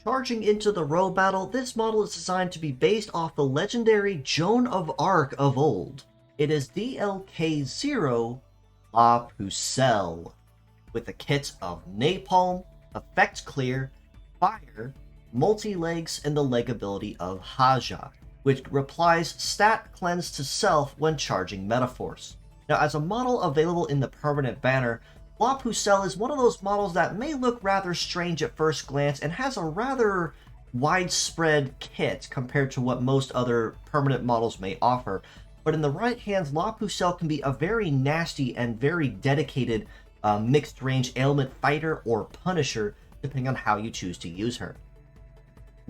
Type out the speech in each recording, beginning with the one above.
Charging into the Robattle, this model is designed to be based off the legendary Joan of Arc of old. It is DLK00 La Pucelle, with a kit of Napalm, Effect Clear, Fire, Multi-Legs, and the leg ability of Haja, which applies Stat Cleanse to self when charging Metaforce. Now, as a model available in the permanent banner, La Pucelle is one of those models that may look rather strange at first glance and has a rather widespread kit compared to what most other permanent models may offer. But in the right hands, La Pucelle can be a very nasty and very dedicated mixed range ailment fighter or punisher, depending on how you choose to use her.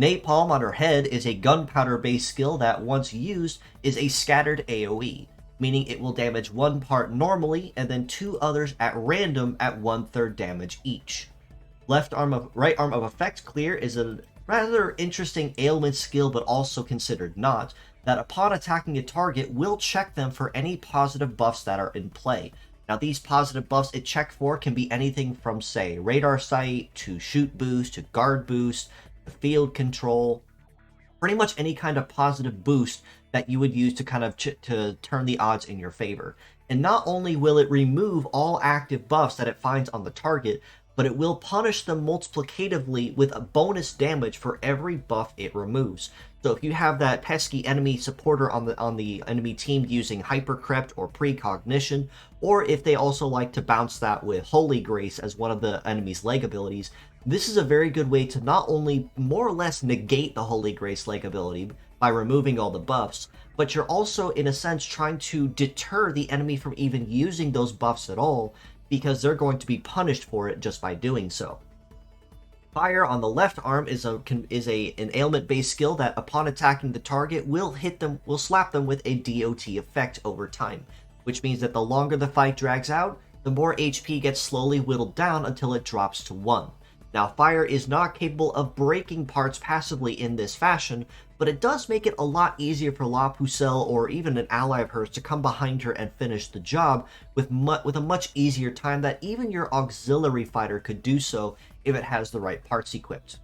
Napalm on her head is a gunpowder based skill that, once used, is a scattered AoE, meaning it will damage one part normally and then two others at random at 1/3 damage each. Right arm of Effect Clear is a rather interesting ailment skill, but also considered not, that upon attacking a target will check them for any positive buffs that are in play. Now, these positive buffs it checks for can be anything from, say, radar sight to shoot boost to guard boost to field control, pretty much any kind of positive boost that you would use to kind of to turn the odds in your favor. And not only will it remove all active buffs that it finds on the target, but it will punish them multiplicatively with a bonus damage for every buff it removes. So if you have that pesky enemy supporter on the enemy team using Hypercrept or Precognition, or if they also like to bounce that with Holy Grace as one of the enemy's leg abilities, this is a very good way to not only more or less negate the Holy Grace leg ability by removing all the buffs, but you're also in a sense trying to deter the enemy from even using those buffs at all, because they're going to be punished for it just by doing so. Fire on the left arm is an ailment-based skill that, upon attacking the target, will slap them with a DOT effect over time, which means that the longer the fight drags out, the more HP gets slowly whittled down until it drops to 1. Now, Fire is not capable of breaking parts passively in this fashion, but it does make it a lot easier for La Pucelle or even an ally of hers to come behind her and finish the job with a much easier time that even your auxiliary fighter could do so if it has the right parts equipped.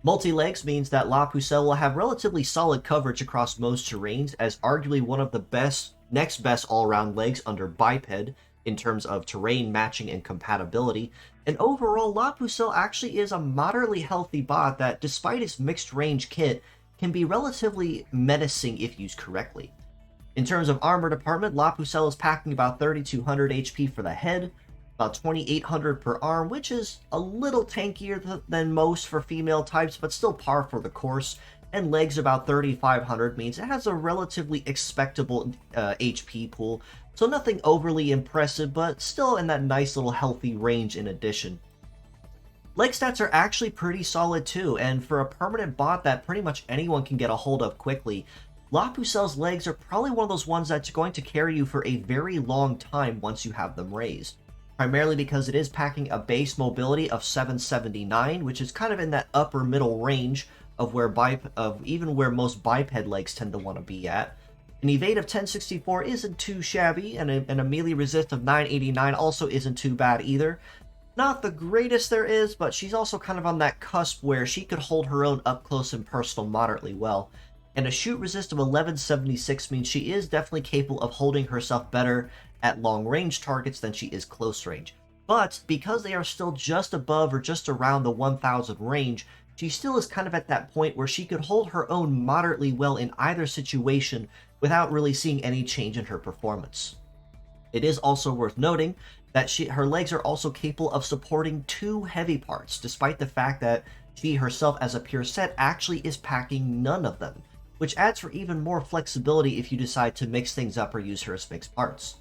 Multi-legs means that La Pucelle will have relatively solid coverage across most terrains, as arguably one of the next best all-around legs under biped in terms of terrain matching and compatibility. And overall, La Pucelle actually is a moderately healthy bot that, despite its mixed range kit, can be relatively menacing if used correctly. In terms of armor department, La Pucelle is packing about 3200 HP for the head, about 2800 per arm, which is a little tankier than most for female types, but still par for the course, and legs about 3500 means it has a relatively expectable HP pool, so nothing overly impressive, but still in that nice little healthy range in addition. Leg stats are actually pretty solid too, and for a permanent bot that pretty much anyone can get a hold of quickly, La Pucelle's legs are probably one of those ones that's going to carry you for a very long time once you have them raised. Primarily because it is packing a base mobility of 779, which is kind of in that upper middle range of even where most biped legs tend to want to be at. An evade of 1064 isn't too shabby, and a melee resist of 989 also isn't too bad either. Not the greatest there is, but she's also kind of on that cusp where she could hold her own up close and personal moderately well. And a shoot resist of 1176 means she is definitely capable of holding herself better at long range targets than she is close range. But because they are still just above or just around the 1000 range, she still is kind of at that point where she could hold her own moderately well in either situation without really seeing any change in her performance. It is also worth noting that her legs are also capable of supporting two heavy parts, despite the fact that she herself as a pure set actually is packing none of them, which adds for even more flexibility if you decide to mix things up or use her as mixed parts.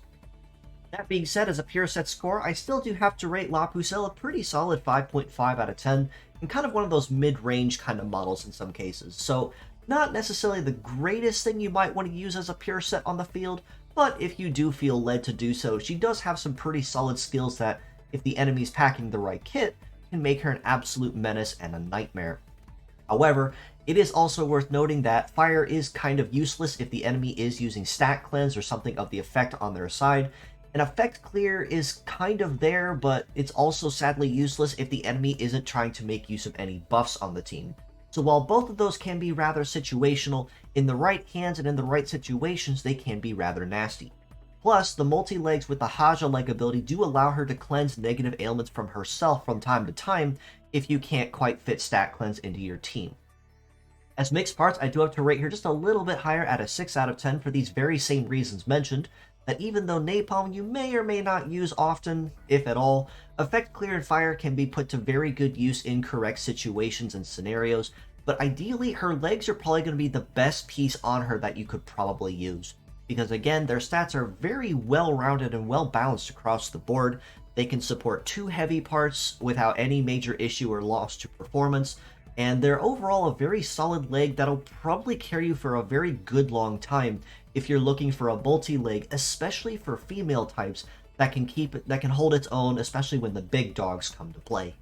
That being said, as a pure set score, I still do have to rate La Pucelle a pretty solid 5.5 out of 10, and kind of one of those mid-range kind of models in some cases. So, not necessarily the greatest thing you might want to use as a pure set on the field, but if you do feel led to do so, she does have some pretty solid skills that, if the enemy's packing the right kit, can make her an absolute menace and a nightmare. However, it is also worth noting that fire is kind of useless if the enemy is using stat cleanse or something of the effect on their side, An effect clear is kind of there, but it's also sadly useless if the enemy isn't trying to make use of any buffs on the team. So while both of those can be rather situational, in the right hands and in the right situations they can be rather nasty. Plus, the multi-legs with the Haja-like ability do allow her to cleanse negative ailments from herself from time to time if you can't quite fit stat cleanse into your team. As mixed parts, I do have to rate her just a little bit higher at a 6 out of 10 for these very same reasons mentioned, that even though Napalm you may or may not use often, if at all, Effect Clear and Fire can be put to very good use in correct situations and scenarios, but ideally her legs are probably going to be the best piece on her that you could probably use. Because again, their stats are very well-rounded and well-balanced across the board. They can support 2 heavy parts without any major issue or loss to performance, and they're overall a very solid leg that'll probably carry you for a very good long time if you're looking for a multi-leg, especially for female types that can hold its own, especially when the big dogs come to play.